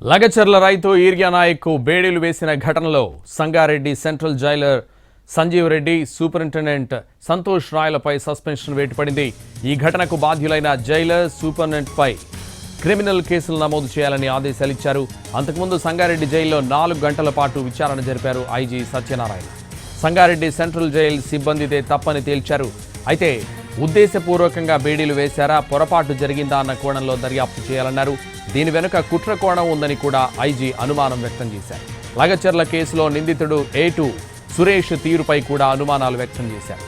లగచర్ల రైతు ఈర్యా నాయక్ బేడీలు వేసిన ఘటనలో Sangareddy central jailer Sanjeev Reddy, superintendent Santosh రాయలపై సస్పెన్షన్ వేటుపడింది. ఈ ఘటనకు బాధ్యులైన జైలర్, సూపరింటెండెంట్పై క్రిమినల్ కేసులు నమోదు చేయాలని ఆదేశాలిచ్చారు. అంతకుముందు సంగారెడ్డి జైల్లో 4 గంటల పాటు విచారణ జరిపారు IG Satyanarayana. Sangareddy central jail సిబ్బందిదే తప్పని తేల్చారు. అయితే ఉద్దేశపూర్వకంగా బేడీలు వేశారా, పొరపాటు జరిగిందా అన్న కోణంలో దర్యాప్తు చేయాలన్నారు. దీని వెనుక కుట్ర కోణం ఉందని కూడా ఐజీ అనుమానం వ్యక్తం చేశారు. లగచర్ల కేసులో నిందితుడు A2 సురేష్ తీరుపై కూడా అనుమానాలు వ్యక్తం చేశారు.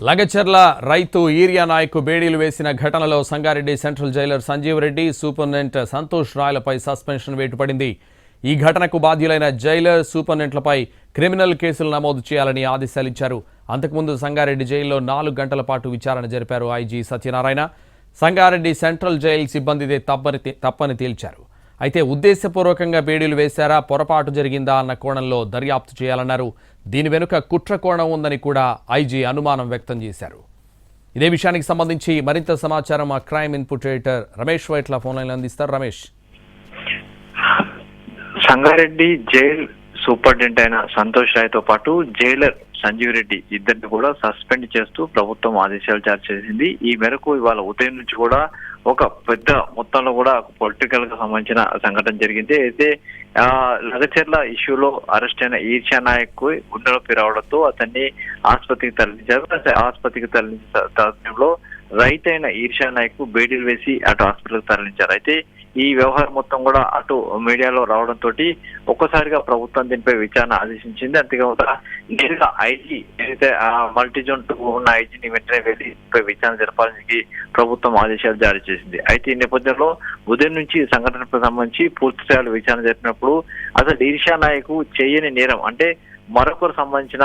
లగచర్ల రైతు ఈర్యా నాయక్ బేడీలు వేసిన ఘటనలో Sangareddy central jailer Sanjeev Reddy, superintendent Santosh రాయలపై సస్పెన్షన్ వేటుపడింది. ఈ ఘటనకు బాధ్యులైన జైలర్, సూపరింటెండెంట్లపై క్రిమినల్ కేసులు నమోదు చేయాలని ఆదేశాలిచ్చారు. అంతకుముందు సంగారెడ్డి జైల్లో 4 గంటల పాటు విచారణ జరిపారు IG Satyanarayana. Sangareddy central jail సిబ్బందిదే తప్పని తేల్చారు. అయితే ఉద్దేశపూర్వకంగా బేడీలు వేశారా, పొరపాటు జరిగిందా అన్న కోణంలో దర్యాప్తు చేయాలన్నారు. దీని వెనుక కుట్ర కోణం ఉందని కూడా ఐజీ అనుమానం వ్యక్తం చేశారు. ఇదే విషయానికి సంబంధించి మరింత సమాచారం మా crime input editor Ramesh Vaitla phone line అందిస్తారు. రమేష్, సంగారెడ్డి జైల్ సూపరింటెండెంట్ అయిన సంతోష్ రాయ్తో పాటు జైలర్ సంజీవ్ రెడ్డి ఇద్దరిని కూడా సస్పెండ్ చేస్తూ ప్రభుత్వం ఆదేశాలు జారీ చేసింది. ఈ మేరకు ఇవాళ ఉదయం నుంచి కూడా ఒక పెద్ద మొత్తంలో కూడా పొలిటికల్ గా సంబంధించిన సంఘటన జరిగింది. అయితే లగచర్ల ఇష్యూలో అరెస్ట్ అయిన ఈర్షా నాయక్ గుండె నొప్పి రావడంతో అతన్ని ఆసుపత్రికి తరలించారు. ఆసుపత్రికి తరలించిన తరుణంలో రైతు అయిన ఈర్షా నాయక్ బేడీలు వేసి అటు హాస్పిటల్కి తరలించారు. అయితే ఈ వ్యవహారం మొత్తం కూడా అటు మీడియాలో రావడంతో ఒక్కసారిగా ప్రభుత్వం దీనిపై విచారణ ఆదేశించింది. అంతేకాకుండా నేరుగా ఐజీ ఏదైతే మల్టీజోన్ 2 ఉన్న ఐజీని వెంటనే వెళ్లి విచారణ జరపాలని ప్రభుత్వం ఆదేశాలు జారీ చేసింది. అయితే ఈ నేపథ్యంలో ఉదయం నుంచి సంఘటనకు సంబంధించి పూర్తి స్థాయిలో విచారణ జరిపినప్పుడు అసలు ఈర్షా నాయక్ చేయని నేరం అంటే మరొకరు సంబంధించిన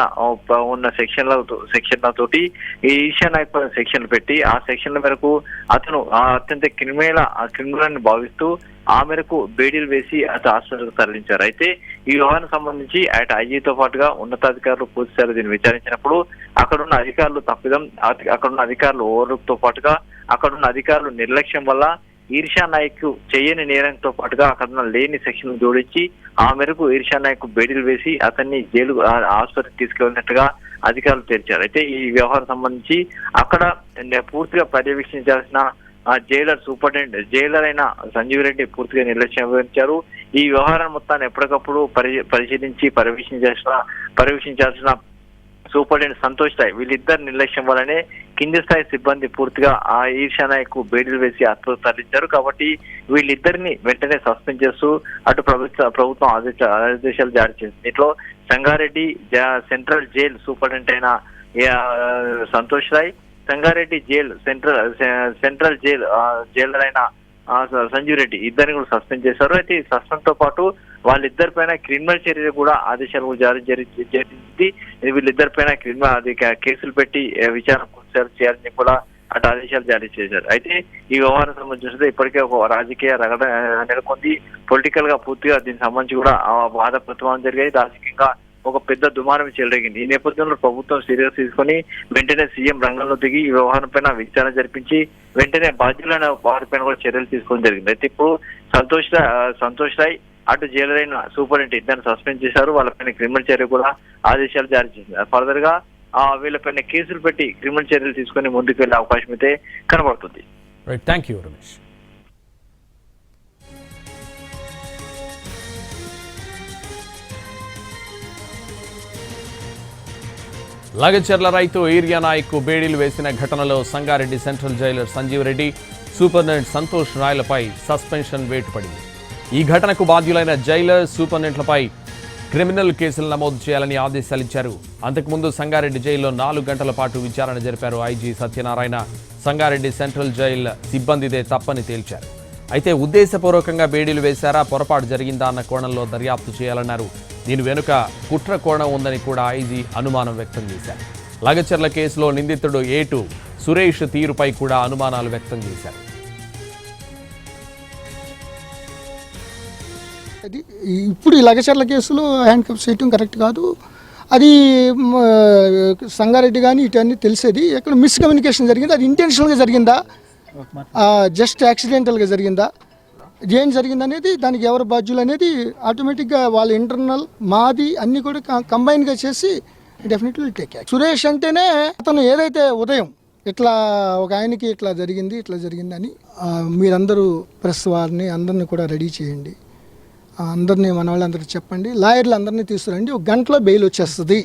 ఉన్న సెక్షన్లతోటి ఈ ఈర్షా నాయక్ సెక్షన్లు పెట్టి ఆ సెక్షన్ల మేరకు అతను అత్యంత క్రిమినల్ అని భావిస్తూ ఆ మేరకు బేడీలు వేసి అతను హాస్పిటల్కి తరలించారు. అయితే ఈ వ్యవహారం సంబంధించి అటు ఐజీతో పాటుగా ఉన్నతాధికారులు పూర్తి స్థాయిలో దీన్ని విచారించినప్పుడు అక్కడున్న అధికారులు తప్పిదం, అక్కడున్న అధికారులు ఓవర్లుక్తో పాటుగా అక్కడున్న అధికారులు నిర్లక్ష్యం వల్ల ఈర్షా నాయక్ చేయని నేరంతో పాటుగా అక్కడ లేని సెక్షన్ జోడించి ఆ మేరకు ఈర్షా నాయక్ బేడీలు వేసి అతన్ని జైలు ఆసుపత్రికి తీసుకెళ్లినట్టుగా అధికారులు తెలిచారు. అయితే ఈ వ్యవహారం సంబంధించి అక్కడ పూర్తిగా పర్యవేక్షించాల్సిన జైలర్ సూపరింటెండెంట్ జైలర్ అయిన సంజీవ్ రెడ్డి పూర్తిగా నిర్లక్ష్యం వహించారు. ఈ వ్యవహారం మొత్తాన్ని ఎప్పటికప్పుడు పరిశీలించి పర్యవేక్షించాల్సిన సూపరింటెండెంట్ సంతోష్ రాయ్ వీళ్ళిద్దరు నిర్లక్ష్యం వల్లనే కింది స్థాయి సిబ్బంది పూర్తిగా ఆ ఈర్షా నాయక్ బేడీలు వేసి ఆసుపత్రికి తరలించారు. కాబట్టి వీళ్ళిద్దరిని వెంటనే సస్పెండ్ చేస్తూ అటు ప్రభుత్వం ఆదేశాలు జారీ చేసింది. దీంట్లో సంగారెడ్డి సెంట్రల్ జైల్ సూపరింటెండెంట్ అయిన Santosh Rai, Sangareddy jail central jailer అయిన సంజీవ్ రెడ్డి ఇద్దరిని కూడా సస్పెండ్ చేశారు. అయితే ఈ సస్పెండ్ తో పాటు వాళ్ళిద్దరి పైన క్రిమినల్ చర్యలు కూడా ఆదేశాలు జారీ జరిగింది. వీళ్ళిద్దరి పైన కేసులు పెట్టి విచారణ చేయాలని కూడా అటు ఆదేశాలు జారీ చేశారు. అయితే ఈ వ్యవహారం సంబంధించి ఇప్పటికే ఒక రాజకీయ రగడ నెలకొంది. పొలిటికల్ గా పూర్తిగా దీనికి సంబంధించి కూడా వాద ప్రతివాదం జరిగాయి. రాజకీయంగా ఒక పెద్ద దుమారం చెలరేగింది. ఈ నేపథ్యంలో ప్రభుత్వం సీరియస్ తీసుకుని వెంటనే సీఎం రంగంలో దిగి ఈ వ్యవహారం పైన విచారణ జరిపించి వెంటనే బాధ్యులైన వారిపైన కూడా చర్యలు తీసుకోవడం జరిగింది. అయితే ఇప్పుడు సంతోష్ రాయ్ అటు జైలర్ అయిన సూపరింటెండెంట్ ఇద్దరిని సస్పెండ్ చేశారు. వాళ్ళపైన క్రిమినల్ చర్య కూడా ఆదేశాలు జారీ చేశారు. ఫర్దర్ గా వీళ్ళపైన కేసులు పెట్టి క్రిమినల్ చర్యలు తీసుకుని ముందుకు వెళ్లే అవకాశం అయితే కనబడుతుంది. Thank you Ramesh. లగచర్ల రైతు ఈర్యా నాయక్ బేడీలు వేసిన ఘటనలో Sangareddy central jailer Sanjeev Reddy, superintendent Santosh రాయలపై సస్పెన్షన్ వేటుపడింది. ఈ ఘటనకు బాధ్యులైన జైలర్, సూపరింటెండెంట్లపై క్రిమినల్ కేసులు నమోదు చేయాలని ఆదేశాలిచ్చారు. అంతకుముందు సంగారెడ్డి జైల్లో 4 గంటల పాటు విచారణ జరిపారు IG Satyanarayana. Sangareddy central jail సిబ్బందిదే తప్పని తేల్చారు. అయితే ఉద్దేశపూర్వకంగా బేడీలు వేశారా, పొరపాటు జరిగిందా అన్న కోణంలో దర్యాప్తు చేయాలన్నారు. దీని వెనుక కుట్ర కోణం ఉందని కూడా ఐజీ అనుమానం వ్యక్తం చేశారు. లగచర్ల కేసులో నిందితుడు ఏటు సురేష్ తీరుపై కూడా అనుమానాలు వ్యక్తం చేశారు. అది ఇప్పుడు ఈ లగచర్ల కేసులో హ్యాండ్ కప్స్ చేయటం కరెక్ట్ కాదు. అది సంగారెడ్డి కానీ ఇటన్నీ తెలిసేది. ఎక్కడ మిస్కమ్యూనికేషన్ జరిగింది, అది ఇంటెన్షనల్గా జరిగిందా, జస్ట్ యాక్సిడెంటల్గా జరిగిందా, ఏం జరిగింది అనేది, దానికి ఎవరు బాధ్యులు అనేది ఆటోమేటిక్గా వాళ్ళ ఇంటర్నల్ మాది అన్నీ కూడా కంబైన్గా చేసి డెఫినెట్లీ టేక్ యాక్షన్. సురేష్ అంటేనే అతను ఏదైతే ఉదయం ఇట్లా ఒక ఆయనకి ఇట్లా జరిగింది అని మీరందరూ ప్రెస్ వారిని అందరినీ కూడా రెడీ చేయండి, అందరినీ మన వాళ్ళందరికీ చెప్పండి, లాయర్లు అందరినీ తీసుకురండి, ఒక గంటలో బెయిల్ వచ్చేస్తుంది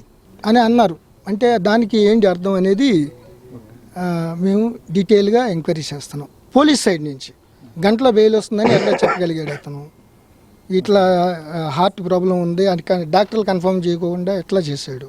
అని అన్నారు. అంటే దానికి ఏంటి అర్థం అనేది మేము డీటెయిల్గా ఎంక్వైరీ చేస్తున్నాం. పోలీస్ సైడ్ నుంచి గంటలో బెయిల్ వస్తుందని ఎట్లా చెప్పగలిగాడు అతను, ఇట్లా హార్ట్ ప్రాబ్లం ఉంది అని డాక్టర్లు కన్ఫర్మ్ చేయకుండా ఎట్లా చేశాడు.